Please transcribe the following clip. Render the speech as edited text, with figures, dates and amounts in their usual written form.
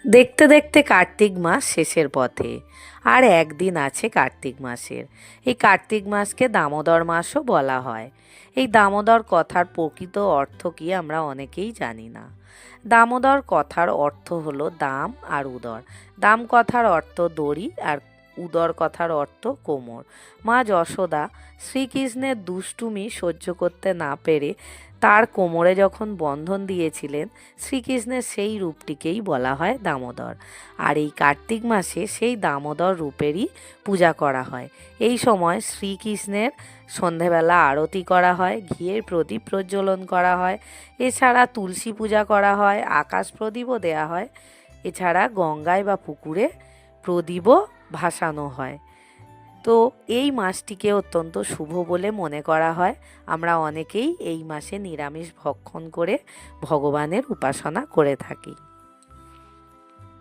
দেখতে দেখতে কার্তিক মাস শেষের পথে। আর একদিন আছে কার্তিক মাসের। এই কার্তিক মাসকে দামোদর মাসও বলা হয়। এই দামোদর কথার প্রকৃত অর্থ কি আমরা অনেকেই জানি না। দামোদর কথার অর্থ হলো দাম আর উদর। দাম কথার অর্থ দড়ি আর উদর কথার অর্থ কোমর। মা যশোদা শ্রীকৃষ্ণের দুষ্টুমি সহ্য করতে না পেরে তার কোমরে যখন বন্ধন দিয়েছিলেন, শ্রীকৃষ্ণের সেই রূপটিকেই বলা হয় দামোদর। আর এই কার্তিক মাসে সেই দামোদর রূপেরই পূজা করা হয়। এই সময় শ্রীকৃষ্ণের সন্ধেবেলা আরতি করা হয়, ঘিয়ের প্রদীপ প্রজ্বলন করা হয়, এছাড়া তুলসী পূজা করা হয়, আকাশ প্রদীপও দেয়া হয়, এছাড়া গঙ্গায় বা পুকুরে প্রদীপও ভাসানো হয়। তো এই মাসটিকে অত্যন্ত শুভ বলে মনে করা হয়। আমরা অনেকেই এই মাসে নিরামিষ ভক্ষণ করে ভগবানের উপাসনা করে থাকি।